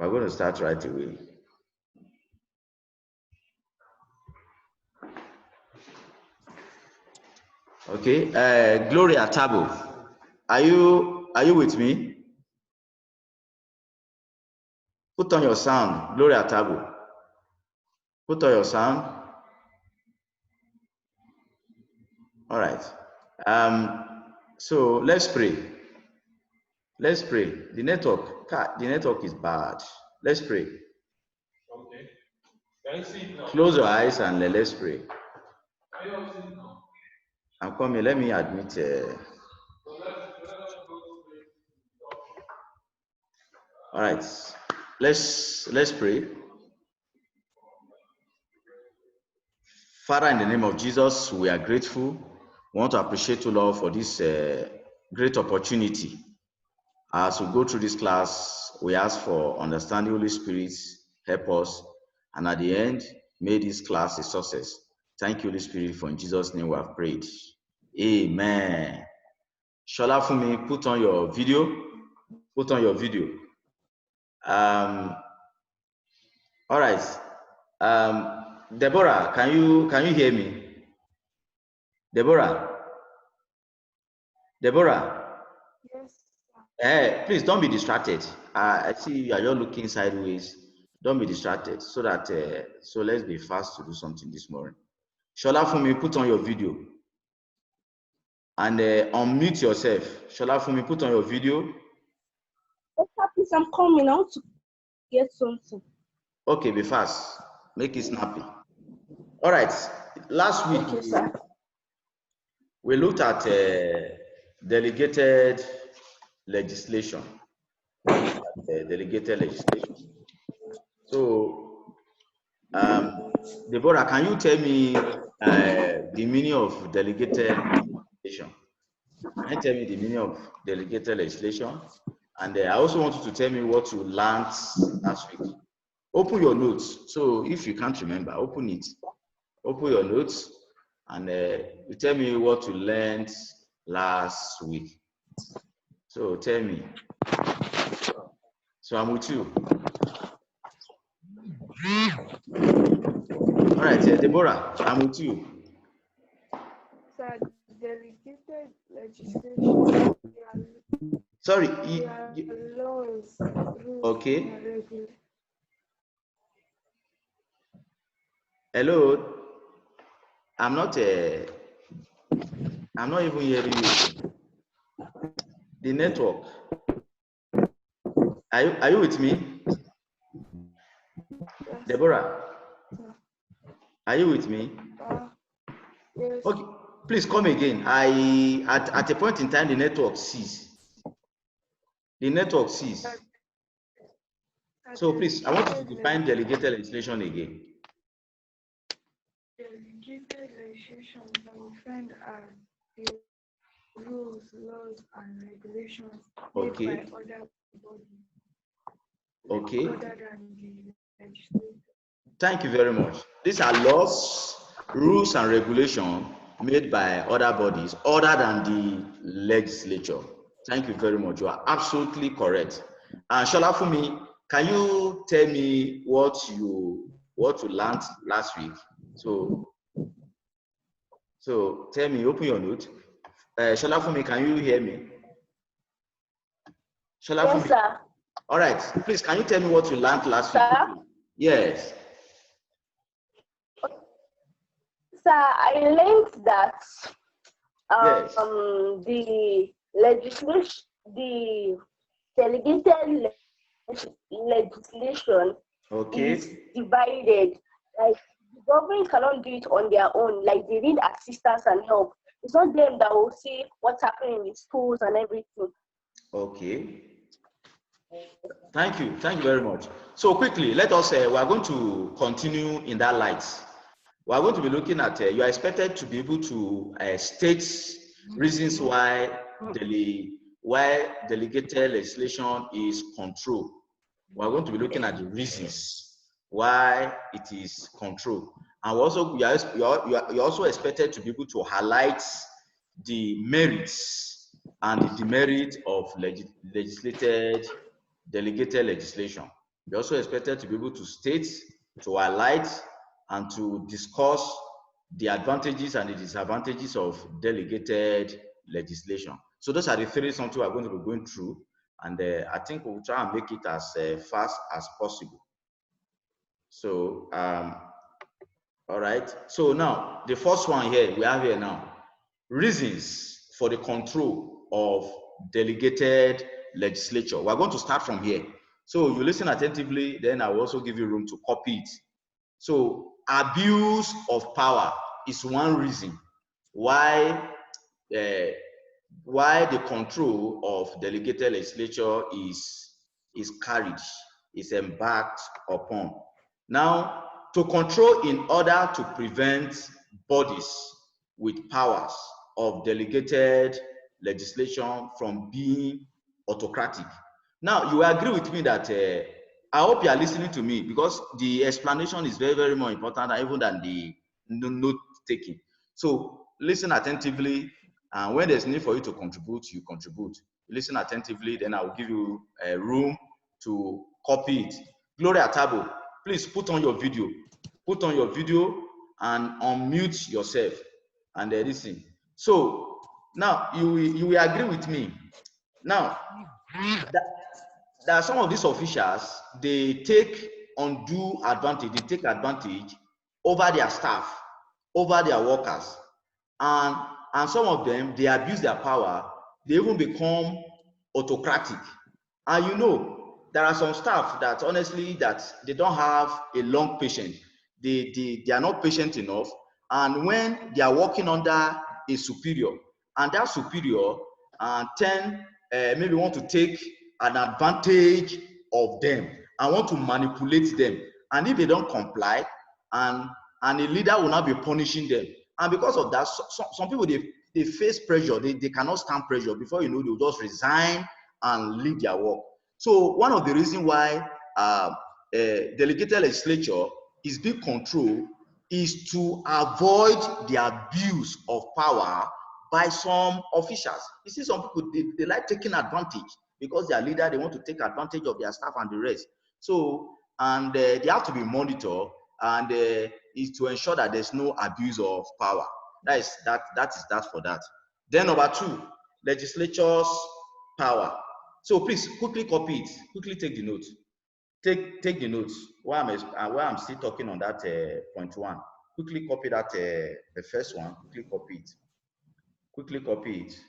We're going to start right away. Okay, Gloria Tabo, are you with me? Put on your sound, Gloria Tabo. Put on your sound. All right. So let's pray. Let's pray. The network is bad. Let's pray. Okay. Can you see it now? Close your eyes and let's pray. I'm coming. Let me admit. All right. Let's pray. Father, in the name of Jesus, we are grateful. We want to appreciate you, Lord, for this great opportunity. As we go through this class, we ask for understanding. Holy Spirit, help us. And at the end, may this class a success. Thank you, Holy Spirit, for in Jesus' name we have prayed. Amen. Shola Fumi, put on your video. Put on your video. All right. Deborah, can you hear me? Deborah. Yes. Hey, please don't be distracted. I see you are just looking sideways. Don't be distracted. So that so let's be fast to do something this morning. Shola Fumi, put on your video and unmute yourself. Shola Fumi, put on your video. Please, I'm coming. I want to get something. Okay, be fast. Make it snappy. All right. Last week, Okay, sir. we looked at delegated legislation. So, Deborah, can you tell me the meaning of delegated legislation? Can you tell me the meaning of delegated legislation? And I also want you to tell me what you learned last week. Open your notes. So if you can't remember, open it. Open your notes and you tell me what you learned last week. So tell me. So I'm with you. All right, Deborah, I'm with you. Sir, delegated legislation. Sorry. Laws, rules, okay. and regulations. Hello. I'm not even hearing you. The network. Are you with me? Yes. Deborah, are you with me? Yes. Okay, please come again. At a point in time, the network ceased. So please, I want you to define delegated legislation again. Delegated legislation are defined as the rules, laws, and regulations made by other bodies. Okay. Other than the legislature. Thank you very much. These are laws, rules, and regulations made by other bodies other than the legislature. Thank you very much. You are absolutely correct. And Shola Fumi, can you tell me what you learned last week? So tell me, open your note. Shola Fumi, can you hear me? Shola Fumi. Yes, sir. All right. Please, can you tell me what you learned last week? Yes. Sir, I learned that Yes. the legislation, the delegated legislation is divided. Like the government cannot do it on their own. Like they need assistance and help. It's not them that will see what's happening in the schools and everything. Okay. Thank you very much. So quickly, let us we are going to continue in that light. We are going to be looking at you are expected to be able to state reasons why delegated legislation is controlled. We are going to be looking at the reasons why it is controlled, and you're also expected to be able to highlight the merits and the demerit of delegated legislation. We're also expected to be able to state, to highlight, and to discuss the advantages and the disadvantages of delegated legislation. So those are the three something we're going to be going through, and I think we'll try and make it as fast as possible. So, all right. So now, the first one here, we have here now, reasons for the control of delegated legislature. We're going to start from here. So you listen attentively, then I will also give you room to copy it. So abuse of power is one reason why the control of delegated legislature is carried, is embarked upon. Now, to control in order to prevent bodies with powers of delegated legislation from being autocratic. Now, you agree with me that I hope you are listening to me, because the explanation is very, very more important even than the note taking. So listen attentively, and when there's need for you to contribute, you contribute. Listen attentively, then I will give you room to copy it. Gloria Tabo, please put on your video. Put on your video and unmute yourself and listen. So now you will agree with me. Now, there are some of these officials, they take undue advantage, they take advantage over their staff, over their workers, and some of them, they abuse their power, they even become autocratic. And you know, there are some staff that honestly, that they don't have a long patience. They are not patient enough, and when they are working under a superior, and that superior maybe want to take an advantage of them and want to manipulate them, and if they don't comply, and a leader will not be punishing them, and because of that, some people, they face pressure, they cannot stand pressure. Before you know, they'll just resign and leave their work. So one of the reasons why delegated legislature is being controlled is to avoid the abuse of power by some officials. You see, some people, they like taking advantage because their leader, they want to take advantage of their staff and the rest. So, and they have to be monitored, and is to ensure that there's no abuse of power. That is that for that. Then number two, legislature's power. So please quickly copy it. Quickly take the notes. Take the notes. While I'm still talking on that point one. Quickly copy that the first one. Quickly copy it. Quickly copy it.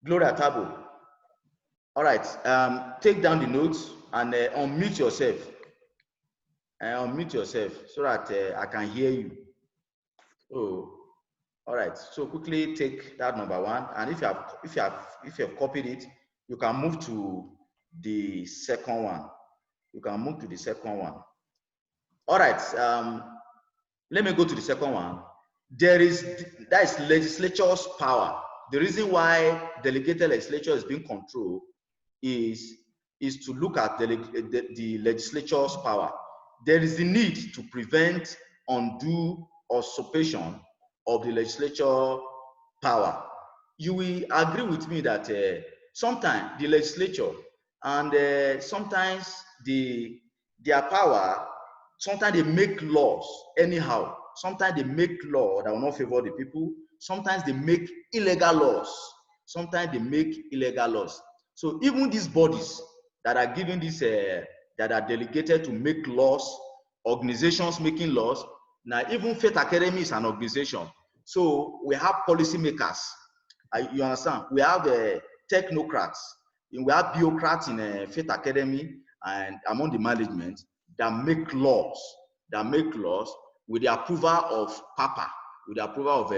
Gloria Tabo. All right. Take down the notes and unmute yourself. Unmute yourself so that I can hear you. Oh, all right. So quickly take that number one, and if you have copied it, you can move to the second one. You can move to the second one. All right. Let me go to the second one. That is legislature's power. The reason why delegated legislature is being controlled is to look at the legislature's power. There is the need to prevent undue usurpation of the legislature power. You will agree with me that sometimes the legislature and sometimes their power, sometimes they make laws anyhow. Sometimes they make laws that will not favor the people. Sometimes they make illegal laws. Sometimes they make illegal laws. So even these bodies that are given this, that are delegated to make laws, organizations making laws. Now, even Faith Academy is an organization. So we have policymakers. You understand? We have technocrats. We have bureaucrats in Faith Academy and among the management that make laws. With the approval of Papa, with the approval of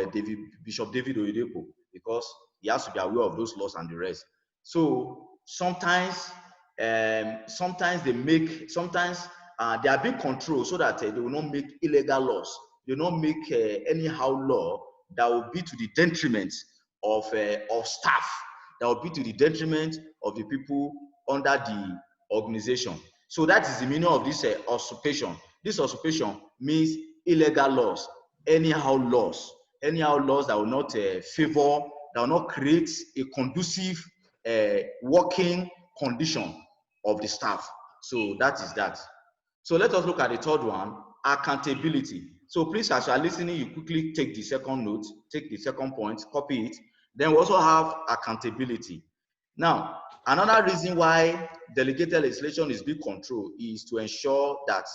Bishop David Oyedepo, because he has to be aware of those laws and the rest. So sometimes they are being controlled so that they will not make illegal laws. They will not make anyhow law that will be to the detriment of staff, that will be to the detriment of the people under the organization. So that is the meaning of this usurpation. This usurpation means illegal laws, anyhow laws that will not favor, that will not create a conducive working condition of the staff. So that is that. So let us look at the third one, accountability. So please, as you are listening, you quickly take the second note, take the second point, copy it. Then we also have accountability. Now, another reason why delegated legislation is being controlled is to ensure that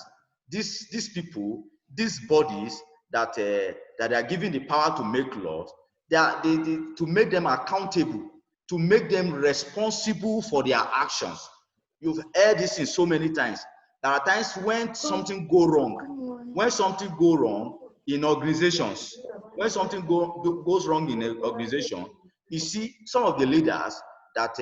these people, these bodies that that are given the power to make laws, to make them accountable, to make them responsible for their actions. You've heard this in so many times. There are times when something go wrong in organizations, when something goes wrong in an organization, you see some of the leaders that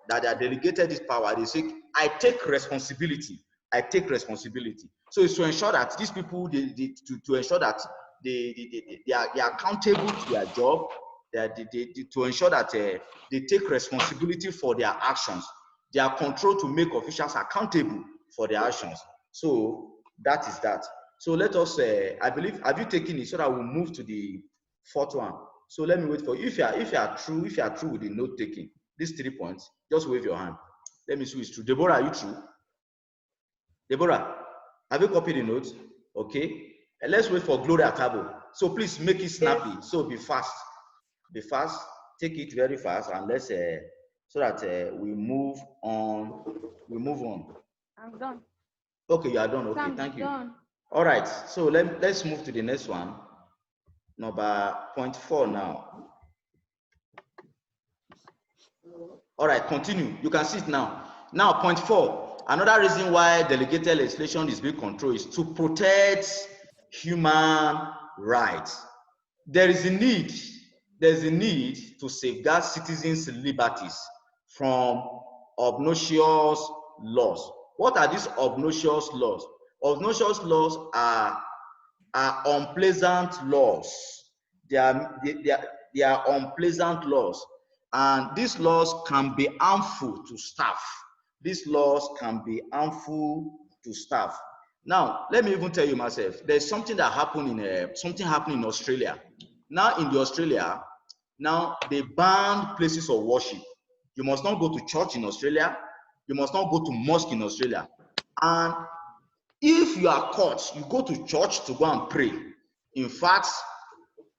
that are delegated this power, they say, I take responsibility. I take responsibility. So it's to ensure that these people, to ensure that they are accountable to their job, to ensure that they take responsibility for their actions. They are controlled to make officials accountable for their actions. So that is that. So let us, I believe, have you taken it so that we'll move to the fourth one? So let me wait for you. If you are true with the note taking, these 3 points, just wave your hand. Let me see who is true. Deborah, are you true? Deborah, have you copied the notes? Okay. And let's wait for Gloria Tabo. So please make it snappy. So be fast. Be fast. Take it very fast, and let's so that we move on. We move on. I'm done. Okay, you are done. Okay, thank you. All right. So let's move to the next one. Number point 4 now. All right, continue. You can see it now. Now, point 4. Another reason why delegated legislation is being controlled is to protect human rights. There's a need to safeguard citizens' liberties from obnoxious laws. What are these obnoxious laws? Obnoxious laws are unpleasant laws. They are unpleasant laws, and these laws can be harmful to staff. These laws can be harmful to staff. Now, let me even tell you myself. There's something that happened in Australia. Now, in Australia, now they banned places of worship. You must not go to church in Australia. You must not go to mosque in Australia. And if you are caught, you go to church to go and pray. In fact,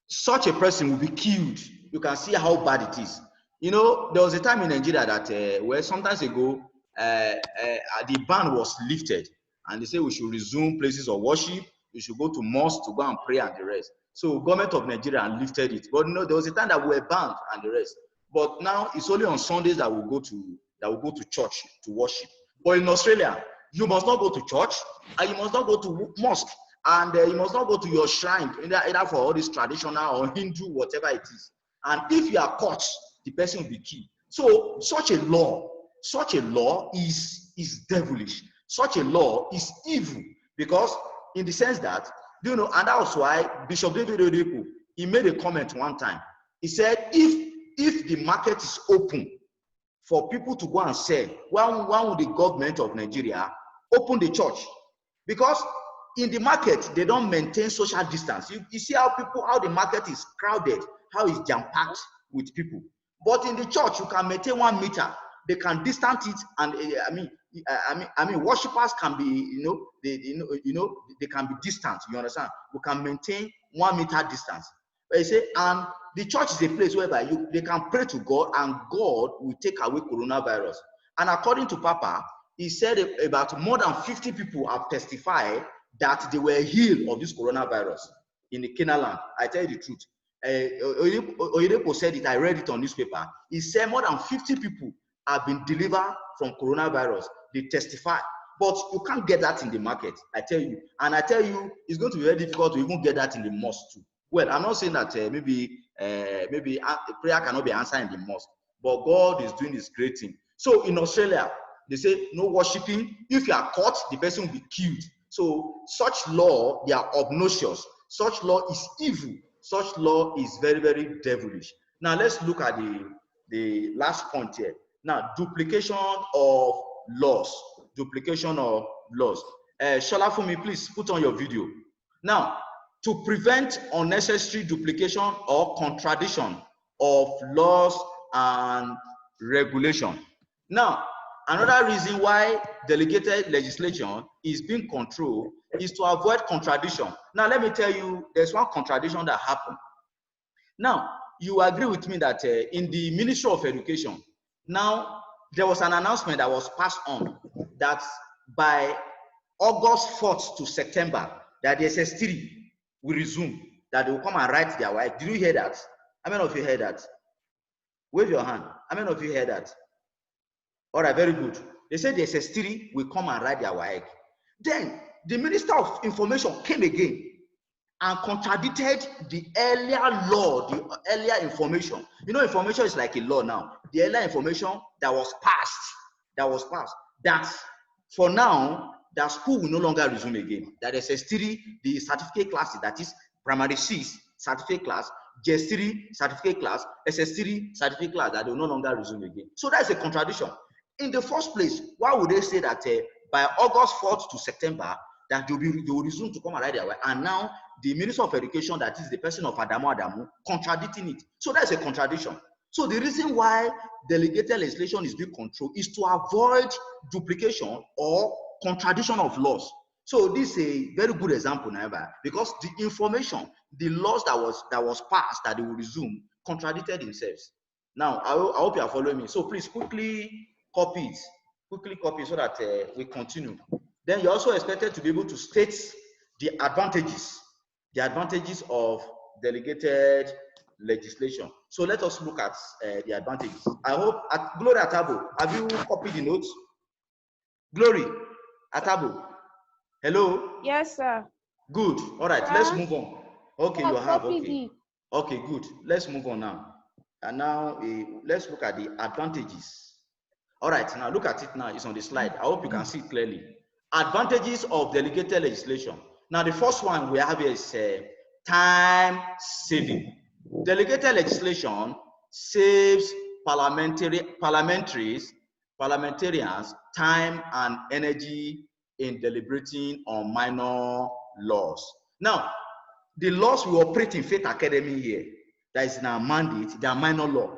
such a person will be killed. You can see how bad it is. You know, there was a time in Nigeria that where sometimes ago, the ban was lifted, and they say we should resume places of worship. We should go to mosque to go and pray and the rest. So government of Nigeria lifted it. But no, there was a time that we were banned and the rest. But now it's only on Sundays that we go to church to worship. But in Australia, you must not go to church, and you must not go to mosque, and you must not go to your shrine, either for all this traditional or Hindu, whatever it is. And if you are caught, the person will be killed. So such a law is devilish. Such a law is evil, because in the sense that, you know, and that was why Bishop David Oyedepo, he made a comment one time. He said, if the market is open for people to go and sell, why would the government of Nigeria open the church? Because in the market, they don't maintain social distance. You see how the market is crowded, how it's jam-packed with people. But in the church, you can maintain 1 meter. They can distance it, and I mean, worshippers can be, they can be distant. You understand? We can maintain 1 meter distance. But you say, and the church is a place whereby they can pray to God, and God will take away coronavirus. And according to Papa, he said about more than 50 people have testified that they were healed of this coronavirus in the Canaan land. I tell you the truth. Oyedepo said it. I read it on newspaper. He said more than 50 people have been delivered from coronavirus. They testify. But you can't get that in the market, I tell you. And I tell you, it's going to be very difficult to even get that in the mosque too. Well, I'm not saying that maybe prayer cannot be answered in the mosque, but God is doing this great thing. So in Australia, they say no worshiping. If you are caught, the person will be killed. So such law, they are obnoxious. Such law is evil. Such law is very, very devilish. Now let's look at the last point here. Now, duplication of laws. Duplication of laws. Shola Fumi, please put on your video. Now, to prevent unnecessary duplication or contradiction of laws and regulation. Now, another reason why delegated legislation is being controlled is to avoid contradiction. Now, let me tell you, there's one contradiction that happened. Now, you agree with me that in the Ministry of Education, now there was an announcement that was passed on that by August 4th to September, that the SS3 will resume, that they will come and write their WAEC. Did you hear that? How many of you heard that? Wave your hand. How many of you heard that? All right, very good. They said the SS3 will come and write their WAEC. Then the Minister of Information came again and contradicted the earlier law, the earlier information. You know, information is like a law now. The earlier information that was passed, that for now, that school will no longer resume again. That SS3, the certificate classes, that is primary 6 certificate class, JS3 certificate class, SS3 certificate class, that they will no longer resume again. So that's a contradiction. In the first place, why would they say that by August 4th to September, that they will resume to come and write their way? And now the Minister of Education, that is the person of Adamu, contradicting it. So that's a contradiction. So the reason why delegated legislation is being controlled is to avoid duplication or contradiction of laws. So this is a very good example now, because the information, the laws that was passed that they will resume contradicted themselves. Now, I hope you are following me. So please quickly copy it so that we continue. Then you're also expected to be able to state the advantages of delegated legislation. So let us look at the advantages. I hope, Glory Atabo, have you copied the notes? Glory Atabo, hello? Yes, sir. Good. All right, let's move on. Okay, you have, okay. It. Okay, good. Let's move on now. And now let's look at the advantages. All right, now look at it now. It's on the slide. I hope you can see it clearly. Advantages of delegated legislation. Now, the first one we have here is time saving. Delegated legislation saves parliamentarians time and energy in deliberating on minor laws. Now, the laws we operate in Faith Academy here, that is in our mandate, they are minor law.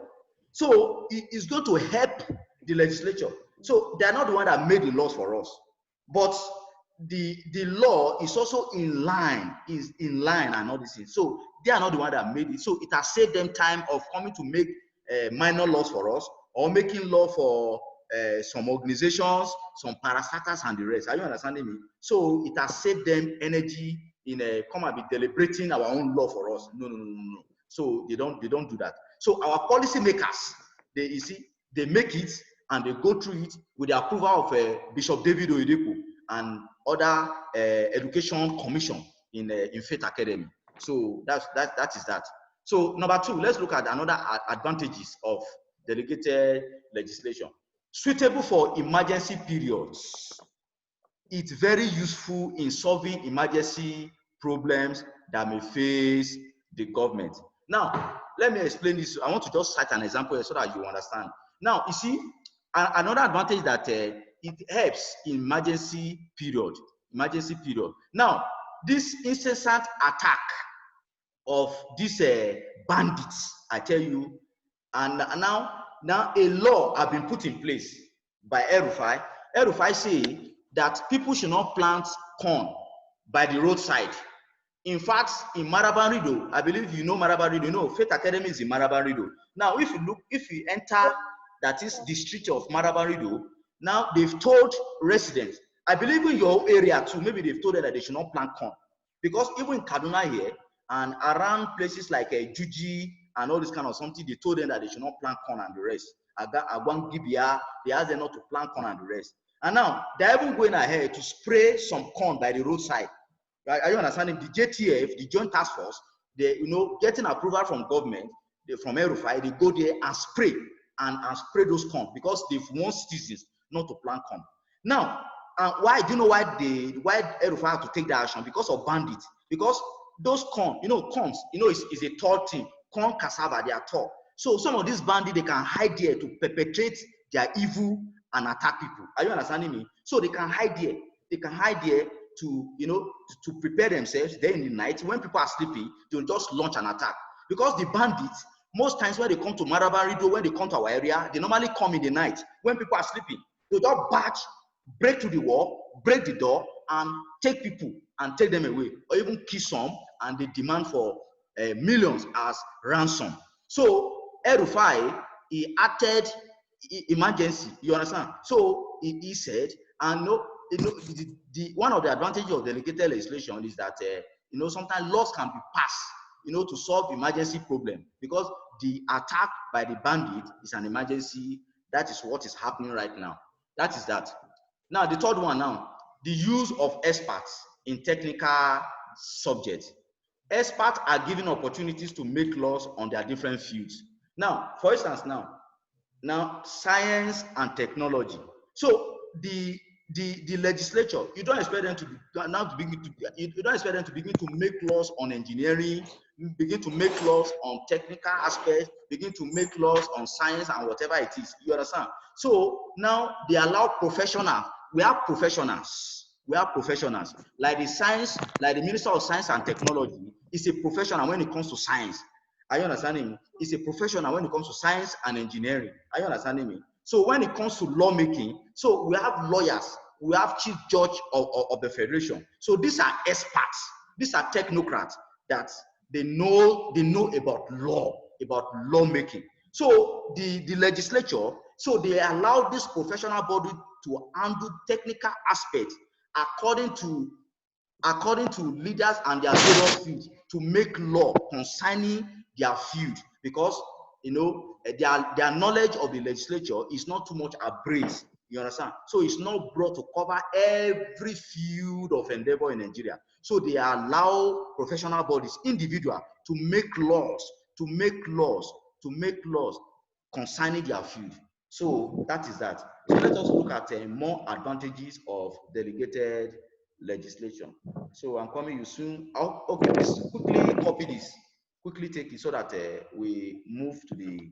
So it is going to help the legislature. So they are not the one that made the laws for us, but the law is also in line and all these things. So they are not the one that made it. So it has saved them time of coming to make minor laws for us, or making law for some organizations, some parastatals and the rest. Are you understanding me? So it has saved them energy in come and be deliberating our own law for us. No. So they don't do that. So our policy makers, they make it and they go through it with the approval of Bishop David Oyedepo and other education commission in Faith Academy. So that is that. So number two, let's look at another advantages of delegated legislation. Suitable for emergency periods. It's very useful in solving emergency problems that may face the government. Now, let me explain this. I want to just cite an example so that you understand. Now, you see, another advantage that it helps in emergency period. Now, this incessant attack of these bandits, I tell you, and now a law has been put in place by El-Rufai. El-Rufai say that people should not plant corn by the roadside. In fact, in Marabarido, I believe you know Marabarido, you know, Faith Academy is in Marabarido. Now, if you enter, that is the street of Marabarido, now they've told residents, I believe in your area too, maybe they've told them that they should not plant corn. Because even in Kaduna here, and around places like Juji and all this kind of something, they told them that they should not plant corn and the rest. Agwang Gibia, they asked them not to plant corn and the rest. And now, they're even going ahead to spray some corn by the roadside. Are you understanding? The JTF, the Joint Task Force, they, getting approval from government, from El-Rufai, they go there and spray spray those corn because they've warned citizens not to plant corn. Now, why? Do you know why El-Rufai had to take that action? Because of bandits. Because those corn, corns, is a tall thing. Corn, cassava, they are tall. So some of these bandits, they can hide there to perpetrate their evil and attack people. Are you understanding me? So they can hide there. They can hide there to, to prepare themselves there in the night. When people are sleeping, they'll just launch an attack. Because the bandits, most times when they come to Marabarido, when they come to our area, they normally come in the night when people are sleeping. They just batch, break through the wall, break the door, and take people and take them away, or even kill some, and they demand for millions as ransom. So El-Rufai, he acted emergency, you understand? So he said, and one of the advantages of delegated legislation is that sometimes laws can be passed to solve emergency problem, because the attack by the bandit is an emergency. That is what is happening right now. That is that. Now, the third one now, the use of experts in technical subjects. Experts are given opportunities to make laws on their different fields. Now, for instance, now science and technology. So the legislature, you don't expect them to begin to make laws on engineering, begin to make laws on technical aspects, begin to make laws on science and whatever it is. You understand? So now they allow professionals. We have professionals. Like the Minister of Science and Technology is a professional when it comes to science. Are you understanding me? It's a professional when it comes to science and engineering. Are you understanding me? So when it comes to lawmaking, so we have lawyers, we have chief judge of the federation. So these are experts, these are technocrats that they know about lawmaking. So the legislature, so they allow this professional body to handle technical aspects according to leaders and their various fields, to make law concerning their field, because their knowledge of the legislature is not too much abridged. You understand? So it's not brought to cover every field of endeavor in Nigeria. So they allow professional bodies, individual, to make laws concerning their field. So that is that. So let us look at more advantages of delegated legislation. So I'm coming you soon. Okay, please quickly copy this. Quickly take it so that we move to the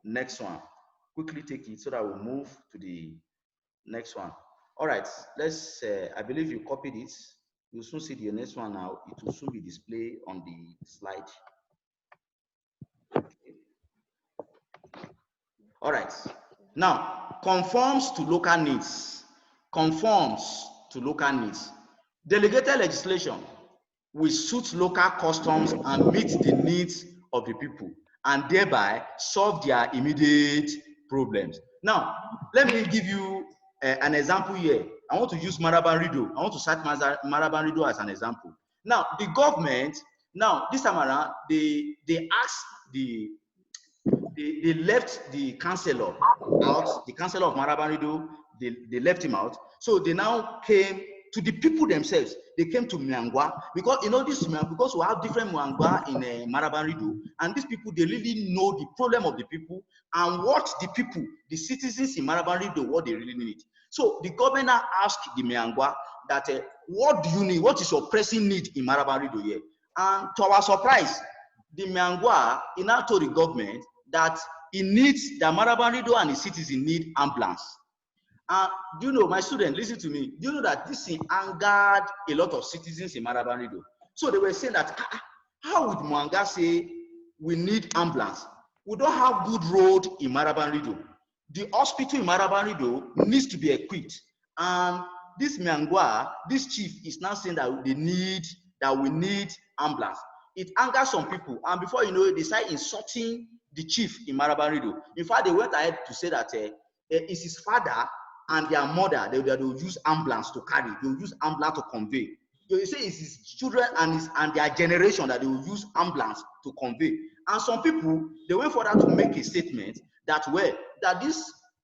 next one. Quickly take it so that we move to the next one. All right, let's, I believe you copied it. You'll soon see the next one now. It will soon be displayed on the slide. All right, now, conforms to local needs. Delegated legislation will suit local customs and meet the needs of the people, and thereby solve their immediate problems. Now, let me give you an example here. I want to use Maraban Rido. I want to cite Maraban Rido as an example. Now, the government, this time around, they asked they left the councillor out, the councillor of Maraban Rido, they left him out. So they now came to the people themselves. They came to Mwangwa, because because we have different Mwangwa in Maraban Rido, and these people, they really know the problem of the people and what the people, the citizens in Maraban Rido, what they really need. So the governor asked the Mwangwa that what do you need? What is your pressing need in Maraban Rido here? And to our surprise, the Mwangwa, he now told the government that he needs, the Maraban Rido and his citizens need ambulance. Do you know, my student, listen to me. Do you know that this thing angered a lot of citizens in Maraban Rido? So they were saying that, how would Mwanga say we need ambulance? We don't have good road in Maraban Rido. The hospital in Maraban Rido needs to be equipped. And this Mwangwa, this chief, is now saying that we need ambulance. It angers some people, and before you know it, they start insulting the chief in Maraban Rido. In fact, they went ahead to say that it's his father and their mother, they will use ambulance to carry, they will use ambulance to convey. They say it's his children and their generation that they will use ambulance to convey. And some people, they went further to make a statement that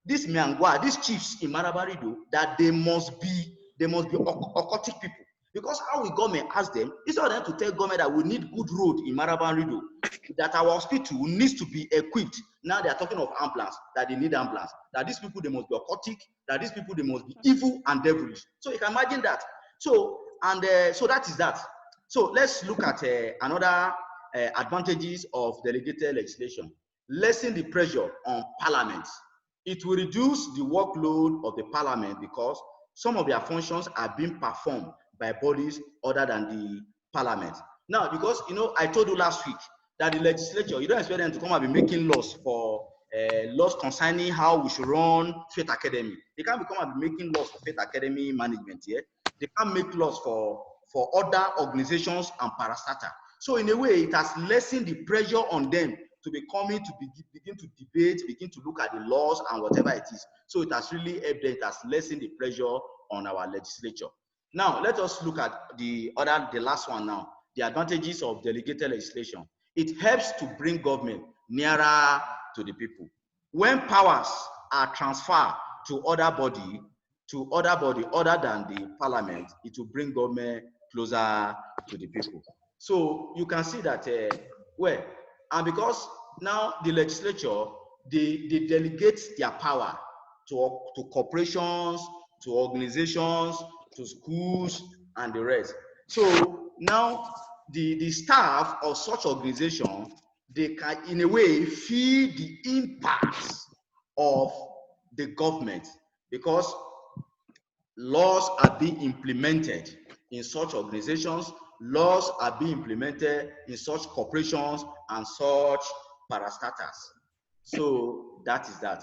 this Mwangwa, these chiefs in Maraban Rido, that they must be occultic people. Because how we government ask them, instead of them to tell government that we need good road in Maraban Rido, that our hospital needs to be equipped. Now they are talking of ambulance, that they need ambulance, that these people, they must be occultic, that these people, they must be evil and devilish. So you can imagine that. So that is that. So let's look at another advantages of delegated legislation. Lessen the pressure on parliament. It will reduce the workload of the parliament because some of their functions are being performed by bodies other than the parliament. Now, because I told you last week that the legislature, you don't expect them to come and be making laws for laws concerning how we should run Faith Academy. They can't become and be making laws for Faith Academy management here. They can't make laws for other organizations and parastatal. So in a way, it has lessened the pressure on them to be coming to begin to debate, begin to look at the laws and whatever it is. So it has really helped them, it has lessened the pressure on our legislature. Now, let us look at the last one now, the advantages of delegated legislation. It helps to bring government nearer to the people. When powers are transferred to other body other than the parliament, it will bring government closer to the people. So you can see that, and because now the legislature, they delegate their power to corporations, to organizations, to schools, and the rest. So now the staff of such organization, they can, in a way, feel the impact of the government, because laws are being implemented in such organizations, laws are being implemented in such corporations and such parastatals. So that is that.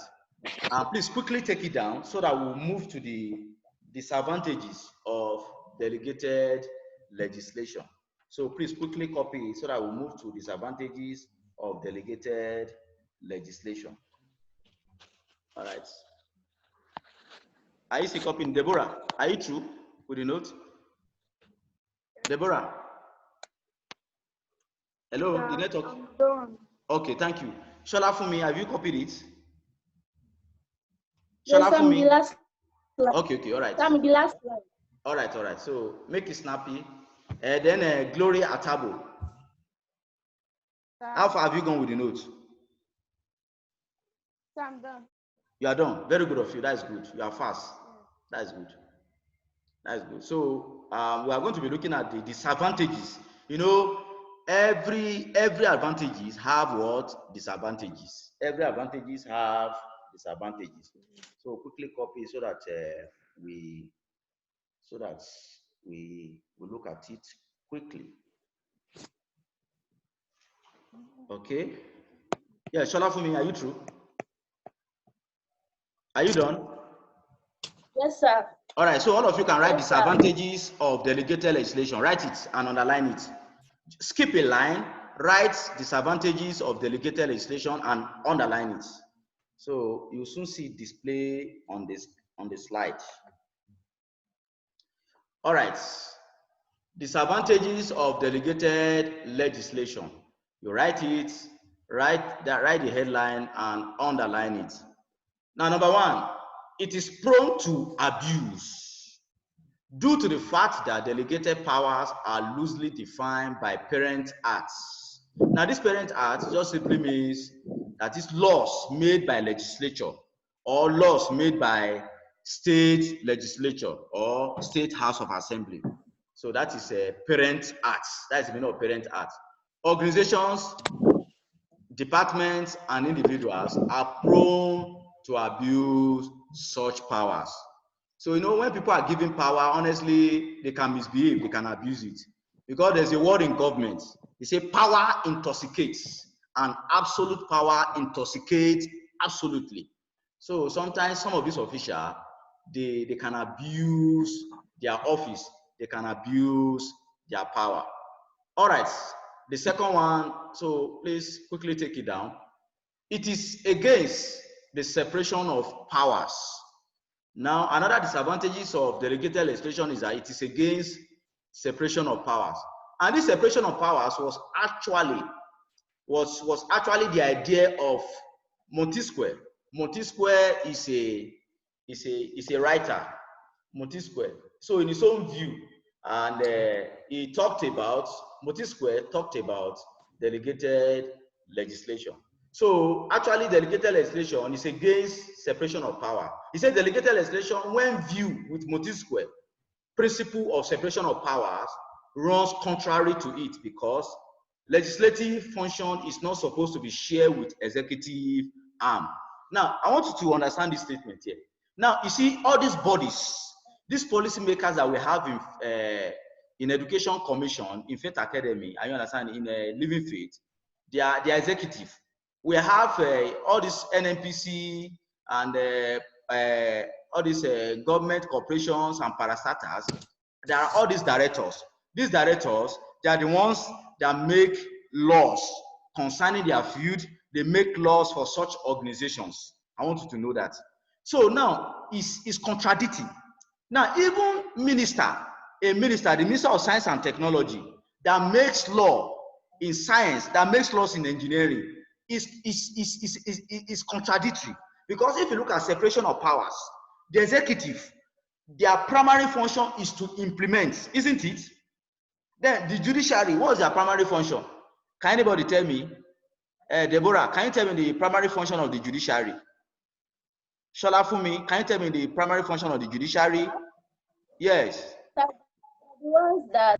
Please quickly take it down so that we'll move to the disadvantages of delegated legislation. So please quickly copy it so that we'll move to disadvantages of delegated legislation. All right. Are you still copying? Deborah, are you through with the note? Deborah? Hello, the network? I'm done. Okay, thank you. Shola Fumi, have you copied it? Yes, Shola I'm the Fumi? last slide. Okay, all right. I'm the last slide. All right. So make it snappy. Then Gloria Atabo. How far have you gone with the notes? I'm done. You are done. Very good of you. That's good. You are fast. That's good. That's good. So we are going to be looking at the disadvantages. You know, every advantages have what? Disadvantages. Every advantages have disadvantages. So quickly copy so that we look at it quickly. Okay. Yeah, Shola Fumi, are you through? Are you done? Yes, sir. All right, so all of you can write disadvantages of delegated legislation. Write it and underline it. Skip a line, write disadvantages of delegated legislation and underline it. So you'll soon see it display on the slide. All right, disadvantages of delegated legislation. You write it, write the headline and underline it. Now, number one, it is prone to abuse due to the fact that delegated powers are loosely defined by parent acts. Now, this parent act just simply means that it's laws made by legislature or laws made by state legislature or state house of assembly. So that is a parent act. That is the meaning of parent act. Organizations, departments, and individuals are prone to abuse such powers. So, you know, when people are given power, honestly, they can misbehave, they can abuse it. Because there's a word in government, they say power intoxicates, and absolute power intoxicates absolutely. So sometimes some of these officials, they can abuse their office, they can abuse their power. All right, the second one, so please quickly take it down. It is against the separation of powers. Now, another disadvantages of delegated legislation is that it is against separation of powers. And this separation of powers was actually the idea of Montesquieu. Montesquieu is a writer, Montesquieu. So in his own view, and Montesquieu talked about delegated legislation. So actually, delegated legislation is against separation of power. He said delegated legislation, when viewed with Montesquieu, principle of separation of powers runs contrary to it, because legislative function is not supposed to be shared with executive arm. Now, I want you to understand this statement here. Now, you see, all these bodies, these policymakers that we have in Education Commission, in Faith Academy, and you understand, in Living Faith, they are executive. we have all these NNPC and all these government corporations and parastatals. There are all these directors. These directors, they are the ones that make laws concerning their field. They make laws for such organizations. I want you to know that. So now it's contradicting. Now, even a minister, the Minister of Science and Technology, that makes law in science, that makes laws in engineering, is contradictory. Because if you look at separation of powers, the executive, their primary function is to implement, isn't it? Then the judiciary, what is their primary function? Can anybody tell me? Deborah, can you tell me the primary function of the judiciary? Shola Fumi, can you tell me the primary function of the judiciary? Yes. The ones that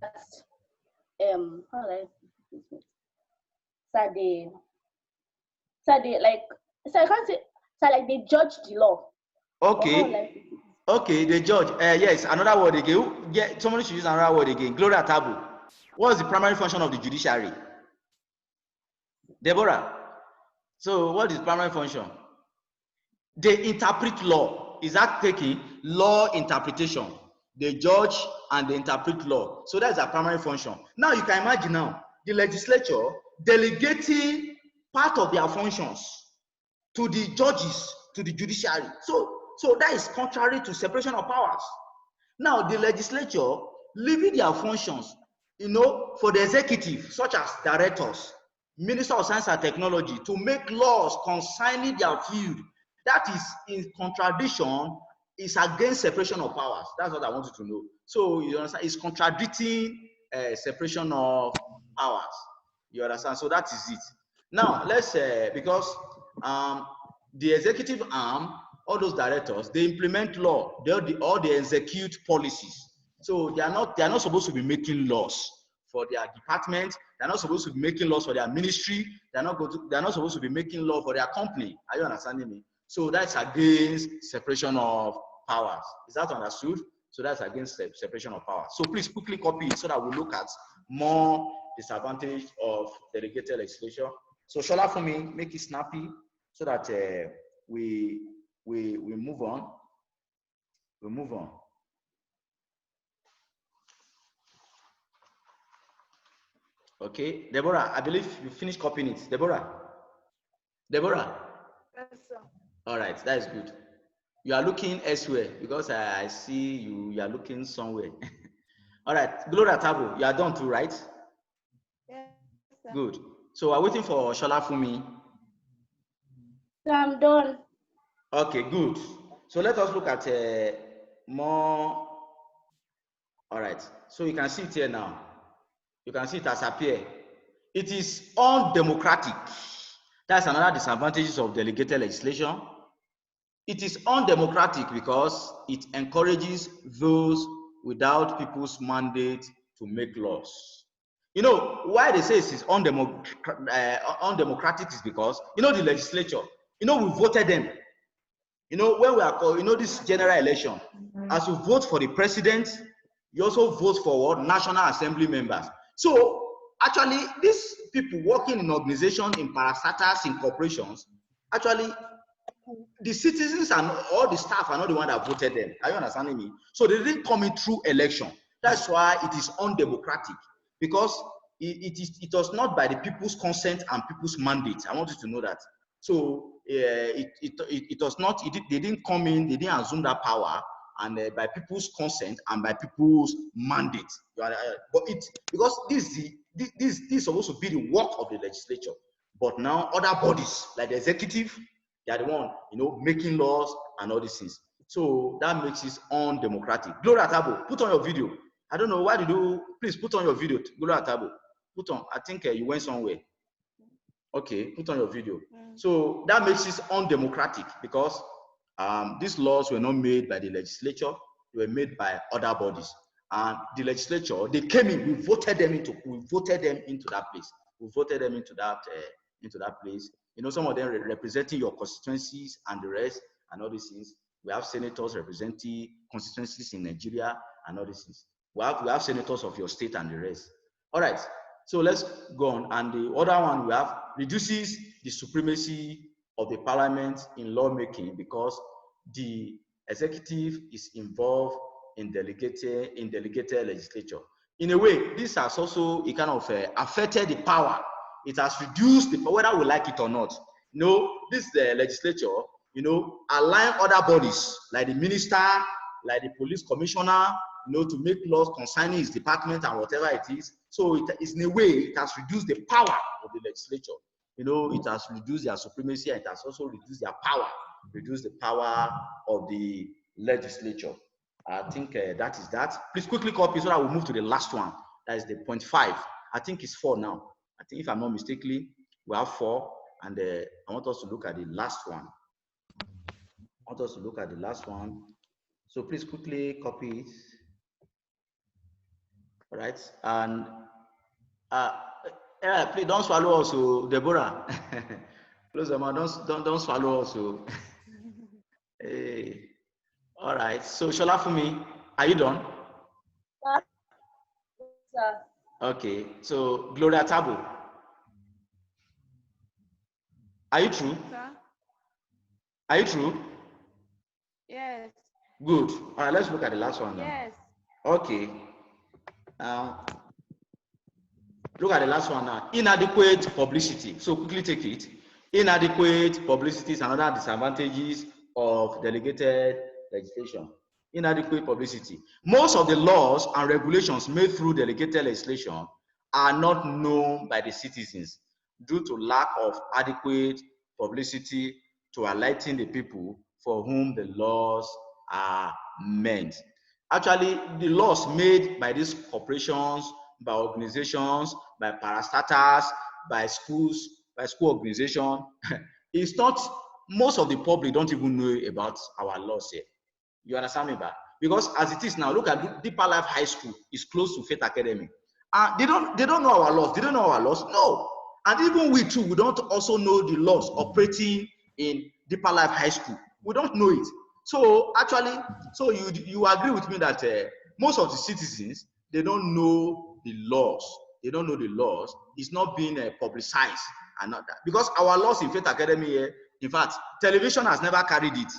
how do I I can't say like they judge the law. Okay. Okay, they judge. Yes, another word again. Yeah, somebody should use another word again. Gloria Tabu. What is the primary function of the judiciary? Deborah. So what is primary function? They interpret law. Is that taking law interpretation? They judge and they interpret law. So that's their primary function. Now you can imagine now the legislature delegating part of their functions to the judges, to the judiciary. So that is contrary to separation of powers. Now the legislature leaving their functions, for the executive, such as directors, Minister of Science and Technology, to make laws concerning their field. That is in contradiction, is against separation of powers. That's what I want you to know. So you understand, it's contradicting separation of powers. You understand? So that is it. Now let's because the executive arm, all those directors, they implement law, they execute policies. So they are not supposed to be making laws for their department. They're not supposed to be making laws for their ministry. They're not supposed to be making law for their company. Are you understanding me? So that's against separation of powers. Is that understood? So that's against separation of powers. So please quickly copy it so that we look at more disadvantage of delegated legislation. So Shola, for me, make it snappy so that we move on. We move on. Okay, Deborah, I believe you finished copying it. Deborah? Yes, sir. All right, that is good. You are looking elsewhere because I see you are looking somewhere. All right, Gloria Tabo, you are done too, right? Yes, sir. Good. So we're waiting for Shola Fumi. So I'm done. Okay, good. So let us look at more. All right, so you can see it here now. You can see it has appeared. It is undemocratic. That's another disadvantage of delegated legislation. It is undemocratic because it encourages those without people's mandate to make laws. Why they say it is undemocratic is because, the legislature, we voted them. When we are called, this general election, as you vote for the president, you also vote for what? National Assembly members. So actually, these people working in organizations, in parastatals, in corporations, actually, the citizens and all the staff are not the one that voted them. Are you understanding me? So they didn't come in through election. That's why it is undemocratic, because it was not by the people's consent and people's mandate. I want you to know that. So it was not. They didn't come in. They didn't assume that power, and by people's consent and by people's mandate. But because this is supposed to be the work of the legislature. But now other bodies like the executive, they are the one, making laws and all these things. So that makes it undemocratic. Gloria Tabo, put on your video. I don't know, why did you, please put on your video, Gloria Tabo. Put on, I think you went somewhere. Okay, put on your video. So that makes it undemocratic because these laws were not made by the legislature, they were made by other bodies. And the legislature, they came in, we voted them into that place. We voted them into that place. Some of them representing your constituencies and the rest and all these things. We have senators representing constituencies in Nigeria and all these things. We have senators of your state and the rest. All right. So let's go on. And the other one we have reduces the supremacy of the parliament in lawmaking because the executive is involved in delegated legislature. In a way, this has also a kind of affected the power. It has reduced the power, whether we like it or not. You know, this legislature, you know, align other bodies like the minister, like the police commissioner, you know, to make laws concerning his department and whatever it is. So it is, in a way, it has reduced the power of the legislature. You know, it has reduced their supremacy, and it has also reduced their power, reduced the power of the legislature. I think that is that. Please quickly copy so that we'll move to the last one. That is the point 5. I think it's 4 now. I think if I'm not mistaken, we have 4, and I want us to look at the last one. So please quickly copy it. All right, and please don't swallow also, Deborah. Close them out. Don't swallow also. Hey. All right. So Shola Fumi, are you done? Sir. Okay. So Gloria Tabo, are you true? Sir? Are you true? Yes. Good. All right. Let's look at the last one now. Yes. Okay. Now, look at the last one now. Inadequate publicity. So quickly take it. Inadequate publicity is another disadvantages of delegated legislation. Inadequate publicity. Most of the laws and regulations made through delegated legislation are not known by the citizens due to lack of adequate publicity to enlighten the people for whom the laws are meant. Actually, the laws made by these corporations, by organizations, by parastatals, by schools, by school organization, it's not, most of the public don't even know about our laws here. You understand me, ba? Because as it is now, look at Deeper Life High School, it's close to Faith Academy. They don't know our laws. They don't know our laws. No. And even we too, we don't also know the laws operating in Deeper Life High School. We don't know it. So actually, so you agree with me that most of the citizens, they don't know the laws. They don't know the laws. It's not being publicized and not that. Because our laws in Faith Academy, in fact, television has never carried it.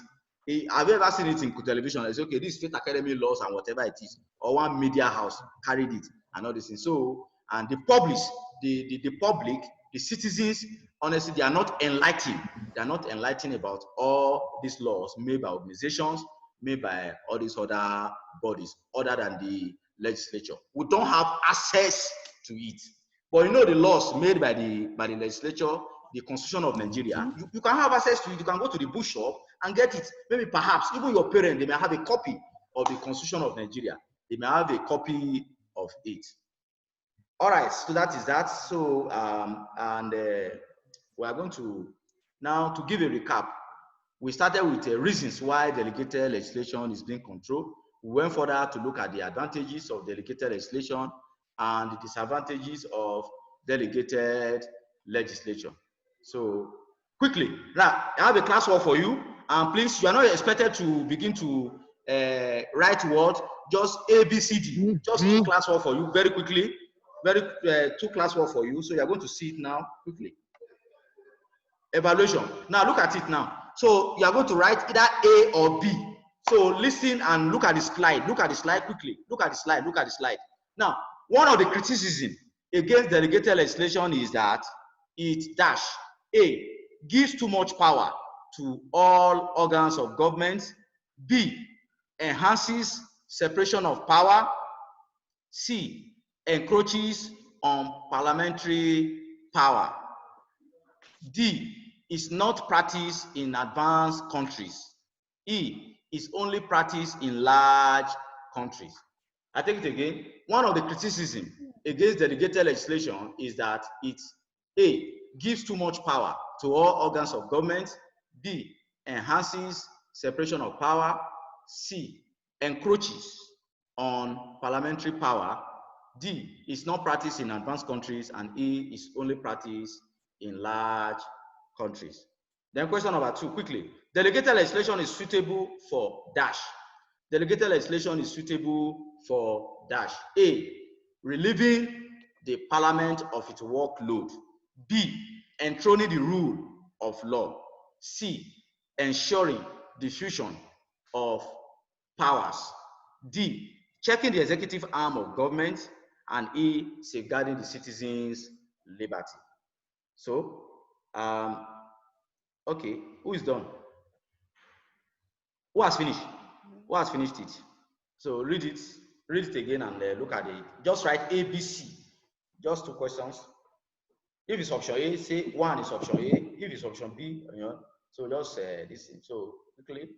Have you ever seen it in television? It's okay, this Faith Academy laws and whatever it is, or one media house carried it and all this thing. So, and the public, the citizens, honestly, they are not enlightened. They are not enlightened about all these laws made by organizations, made by all these other bodies, other than the legislature. We don't have access to it. But you know the laws made by the legislature, the Constitution of Nigeria, you can have access to it. You can go to the bookshop and get it. Maybe perhaps even your parents, they may have a copy of the Constitution of Nigeria. They may have a copy of it. All right, so that is that. So, we are going to now to give a recap. We started with reasons why delegated legislation is being controlled. We went further to look at the advantages of delegated legislation and the disadvantages of delegated legislation. So, quickly, now I have a class work for you, and please, you are not expected to begin to write word, just A, B, C, D. Just two class work for you very quickly. Two class work for you. So you are going to see it now quickly. Evaluation. Now look at it now. So you are going to write either A or B. So listen and look at the slide. Look at the slide quickly. Look at the slide. Look at the slide. Now, one of the criticism against delegated legislation is that it dash A, gives too much power to all organs of government. B, enhances separation of power. C, encroaches on parliamentary power. D, is not practiced in advanced countries. E, is only practiced in large countries. I take it again. One of the criticisms against delegated legislation is that it A, gives too much power to all organs of government. B, enhances separation of power. C, encroaches on parliamentary power. D, is not practiced in advanced countries, and E, is only practiced in large countries. Then question number 2, quickly. Delegated legislation is suitable for dash. Delegated legislation is suitable for dash. A, relieving the parliament of its workload. B, enthroning the rule of law. C, ensuring diffusion of powers. D, checking the executive arm of government. And E, safeguarding the citizens' liberty. So, okay, who is done? Who has finished? Who has finished it? So read it again and look at it. Just write A, B, C. Just 2 questions. If it's option A, say 1 is option A. If it's option B, you know, so just this thing. So quickly.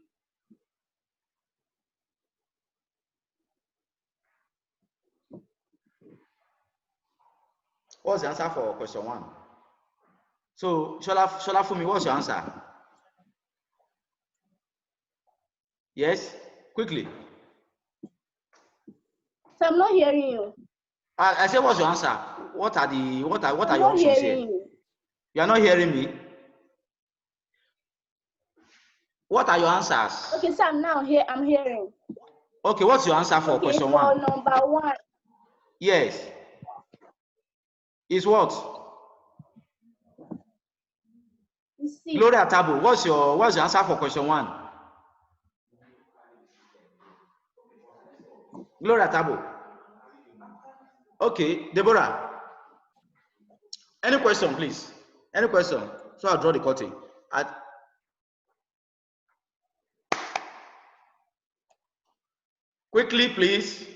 What's the answer for question 1? So Shola Fumi, what's your answer? Yes, quickly. So I'm not hearing you. I said, what's your answer? What are your options here? You are not hearing me. What are your answers? Okay, so I'm hearing. Okay, what's your answer for question 1? Number 1. Yes. Is what? C. Gloria Tabo, what's your answer for question 1? Gloria Tabo. Okay, Deborah. Any question, please? Any question? So I'll draw the curtain. Quickly, please.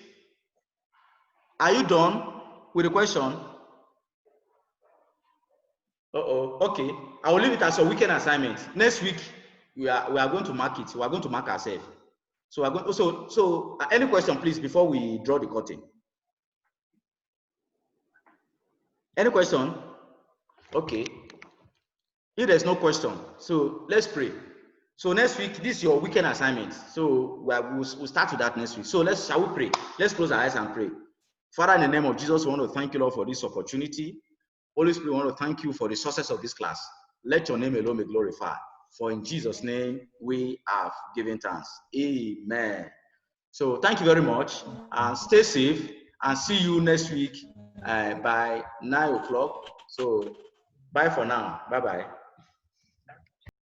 Are you done with the question? Okay. I will leave it as a weekend assignment. Next week, we are going to mark it. We are going to mark ourselves. So we're going. So any question, please, before we draw the curtain? Any question? Okay. If there's no question, so let's pray. So next week, this is your weekend assignment. So we'll start with that next week. So shall we pray? Let's close our eyes and pray. Father, in the name of Jesus, we want to thank you, Lord, for this opportunity. Holy Spirit, we want to thank you for the success of this class. Let your name alone be glorified. For in Jesus' name, we have given thanks. Amen. So thank you very much, and stay safe, and see you next week by 9 o'clock. So bye for now. Bye-bye.